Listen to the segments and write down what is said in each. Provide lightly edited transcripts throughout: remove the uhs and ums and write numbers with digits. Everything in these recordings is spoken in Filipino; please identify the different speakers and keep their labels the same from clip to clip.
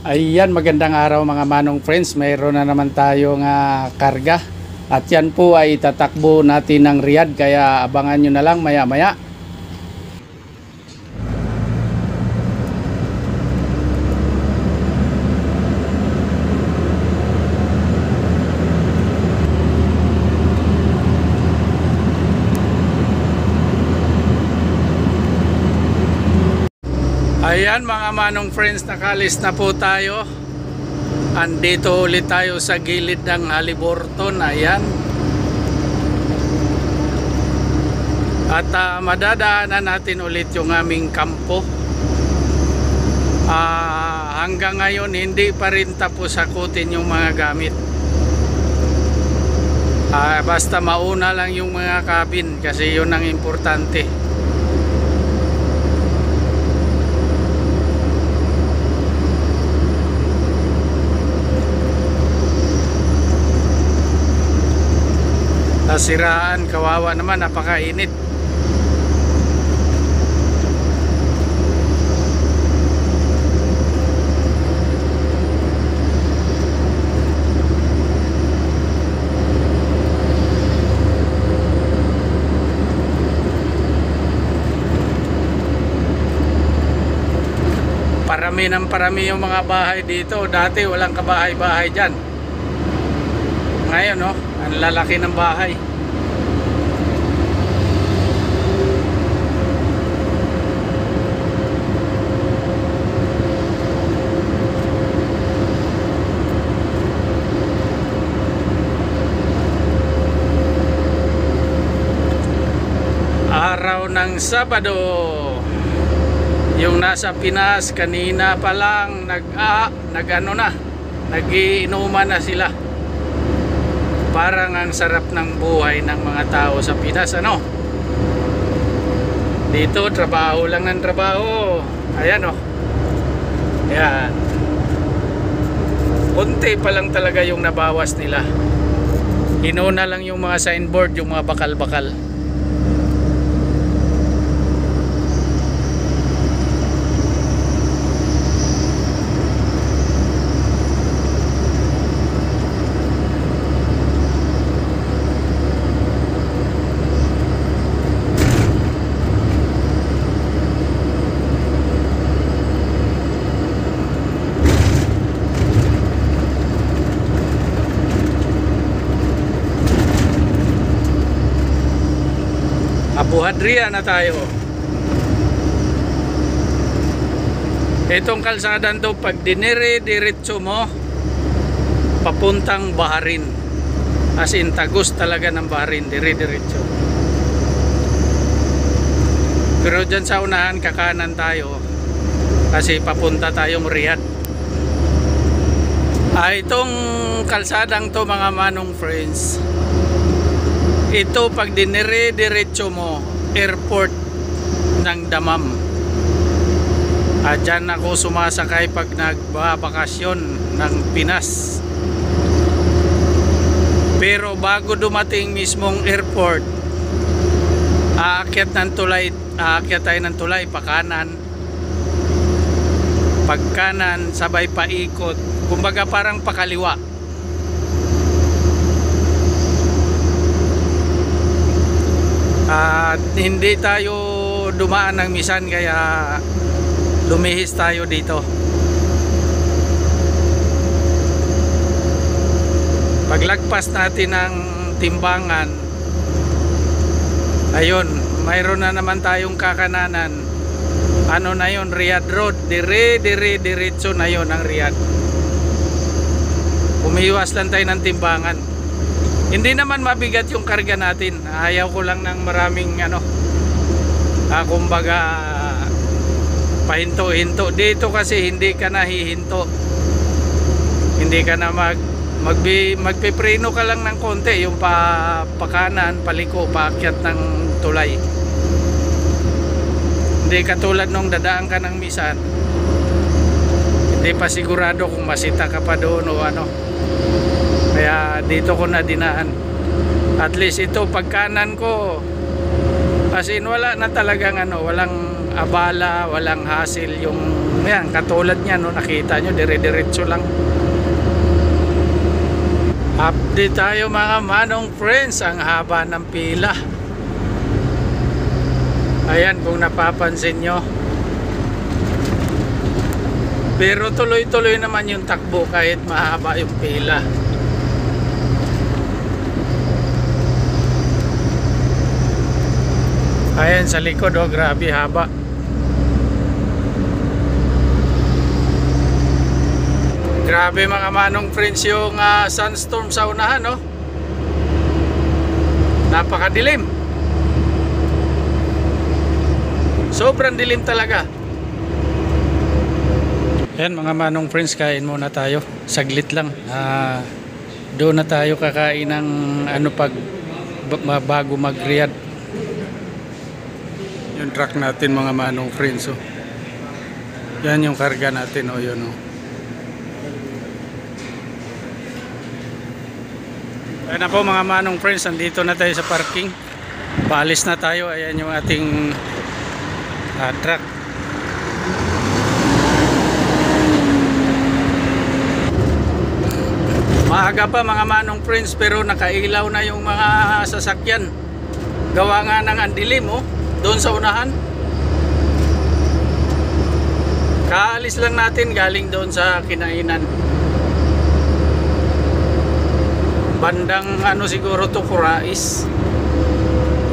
Speaker 1: Ayan, magandang araw mga manong friends. Mayroon na naman tayong karga. At yan po ay tatakbo natin ng Riyadh. Kaya abangan nyo na lang maya maya. Ayan mga manong friends, nakalis na po tayo. Andito ulit tayo sa gilid ng Haliburton. Ayan. At madadaanan natin ulit yung aming kampo. Hanggang ngayon hindi pa rin tapos sakutin yung mga gamit. Basta mauna lang yung mga cabin kasi yun ang importante. Nasiraan, kawawa naman, napakainit. Parami ng parami yung mga bahay dito. Dati walang kabahay-bahay dyan. Ngayon no, ang lalaki ng bahay. Araw ng Sabado. Yung nasa Pinas kanina pa lang nagiinuman na sila. Parang ang sarap ng buhay ng mga tao sa Pinas, ano? Dito trabaho lang ng trabaho. Ayan oh. Ayan. Kunti pa lang talaga yung nabawas nila. Inuna lang yung mga signboard, yung mga bakal-bakal. Abu Hadria na tayo. Itong kalsadan to, pag dinire-diretso mo papuntang Bahrain, as in tagos talaga ng Bahrain, dire-diretso. Pero dyan sa unahan kakanan tayo kasi papunta tayong Riyadh. Itong kalsadang to mga manong friends, ito pag dinire-diretso mo airport ng Dammam. Dyan ako sumasakay pag nagbabakasyon ng Pinas. Pero bago dumating mismong airport, aakyat tayo ng tulay pa kanan. Pag kanan sabay paikot, kumbaga parang pakaliwa. At hindi tayo dumaan ng Misan kaya lumihis tayo dito. Paglagpas natin ng timbangan, ayun, mayroon na naman tayong kakananan. Ano na yun? Riyadh Road. Diretso na yun ang Riyadh. Umiwas lang tayo ng timbangan. Hindi naman mabigat yung karga natin. Ayaw ko lang ng maraming kumbaga pahinto-hinto. Dito kasi hindi ka na hihinto. Hindi ka na magpipreno ka lang ng konti. Yung pakanan, paliko, paakyat ng tulay. Hindi katulad nung dadaan ka ng Misan. Hindi pa sigurado kung masita ka pa doon o ano. Kaya dito ko na dinaan. At least ito pagkanan ko As in wala na talagang walang abala, walang hassle yung Ayan, katulad niya, no, nakita nyo, dire-diretso lang. Update tayo mga manong friends. Ang haba ng pila. Ayan, kung napapansin nyo. Pero tuloy-tuloy naman yung takbo kahit mahaba yung pila. Ayan sa likod, oh, grabe haba. Grabe mga manong friends yung sunstorm sa unahan, no? Napakadilim. Sobrang dilim talaga. Ayan mga manong friends, kain muna tayo. Saglit lang. Doon na tayo kakain ng bago mag-Riyadh. Yung truck natin mga manong friends, oh. Yan yung karga natin, oh, yun, oh. Ayan na po mga manong friends, nandito na tayo sa parking. Paalis na tayo. Ayan yung ating truck. Maaga pa mga manong friends, pero nakailaw na yung mga sasakyan. Gawa nga ng andilim, oh, doon sa unahan. Kaalis lang natin galing doon sa kinainan. Bandang siguro to Kurais.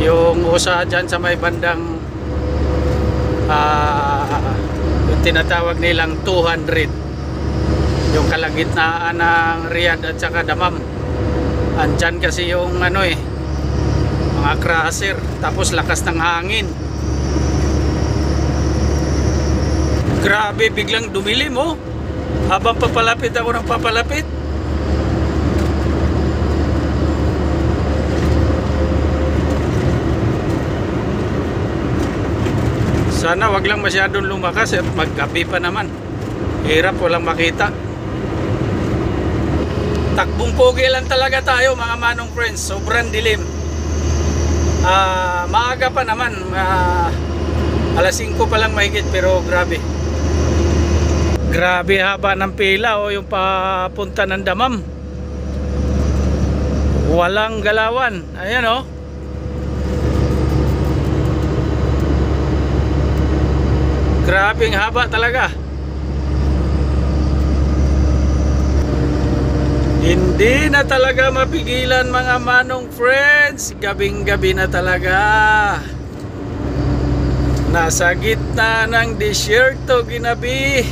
Speaker 1: Yung usa dyan sa may bandang yung tinatawag nilang 200, yung kalagitnaan ng Riyadh at saka Dammam. Andyan kasi yung mga crusher, tapos lakas ng hangin. Grabe, biglang dumilim, oh. Habang papalapit ako ng papalapit. Sana wag lang masyadong lumakas at maggabi pa naman. Hirap, walang makita. Takbong pogi lang talaga tayo mga manong friends. Sobrang dilim. Maaga pa naman. Alas 5 pa lang mahigit, pero grabe. Grabe haba ng pila, oh, yung papunta ng Dammam. Walang galawan. Ayan, oh. Grabing haba talaga. Hindi na talaga mapigilan mga manong friends. Gabing-gabi na talaga. Nasa gitna ng disyerto ginabi.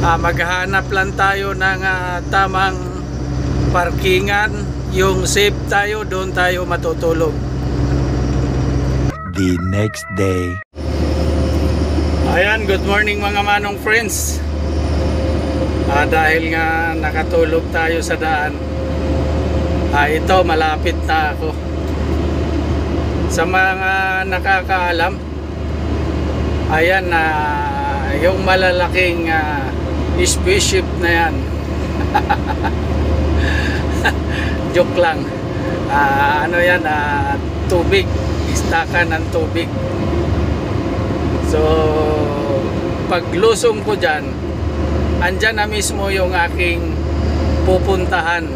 Speaker 1: Maghanap lang tayo ng tamang parkingan. Yung safe tayo, doon tayo matutulog.
Speaker 2: The next day.
Speaker 1: Ayan, good morning mga manong friends. Dahil nga nakatulog tayo sa daan, ito malapit na ako. Sa mga nakakaalam, ayan, yung malalaking spaceship na yan. Joke lang. Yan, tubig, istakan ng tubig. So paglusong ko dyan, andyan na mismo yung aking pupuntahan,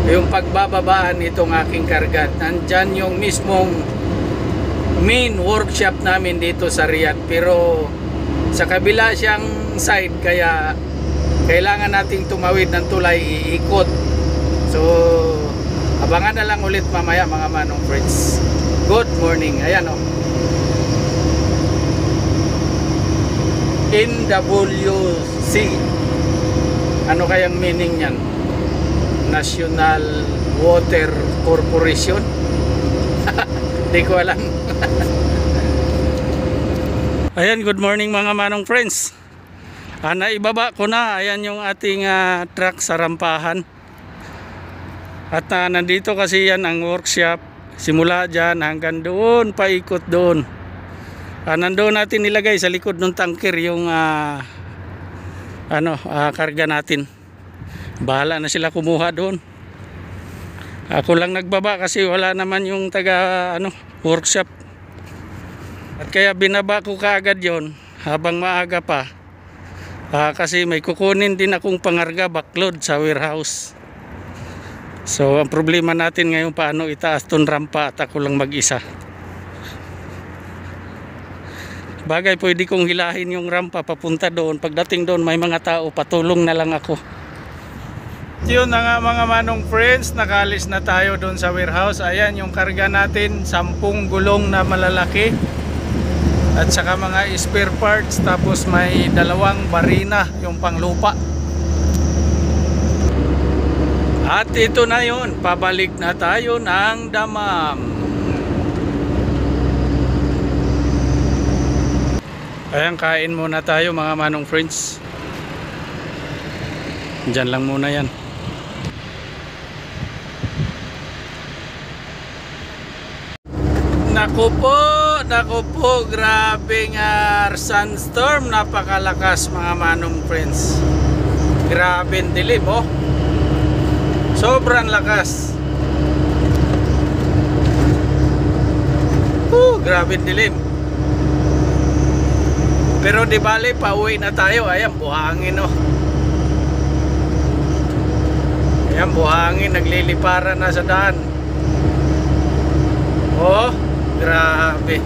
Speaker 1: yung pagbababaan itong aking karga. Andyan yung mismong main workshop namin dito sa Riyadh, pero sa kabila siyang side, kaya kailangan nating tumawid ng tulay, iikot. So abangan na lang ulit mamaya mga manong friends. Good morning. Ayan, oh. NWC. Ano kayang meaning yan? National Water Corporation? Hindi ko alam. Ayan, good morning mga manong friends. Naibaba ko na. Ayan yung ating truck sa rampahan. At nandito kasi yan ang workshop. Simula dyan hanggang doon, paikot doon. Nandoon natin nilagay sa likod ng tanker yung karga natin. Bahala na sila kumuha doon. Ako lang nagbaba kasi wala naman yung taga workshop. At kaya binaba ko kaagad yon habang maaga pa. Kasi may kukunin din akong pangarga backload sa warehouse. So ang problema natin ngayon paano itaas tong rampa at ako lang mag-isa. Bagay pwede kong hilahin yung rampa papunta doon. Pagdating doon may mga tao, patulong na lang ako. Yun na nga mga manong friends, nakalis na tayo doon sa warehouse. Ayan yung karga natin, 10 gulong na malalaki. At saka mga spare parts, tapos may 2 barina, yung panglupa. At ito na yun, pabalik na tayo ng Damam. Ayan, kain muna tayo mga manong friends. Diyan lang muna yan. Naku po, grabe nga sunstorm, napakalakas mga manong friends. Grabe dilim oh. Sobrang lakas. Grabe dilim. Pero di bali, pauwi na tayo. Ayan, buhangin oh. Ayan, buhangin, nagliliparan na sa daan. Oh, grabe.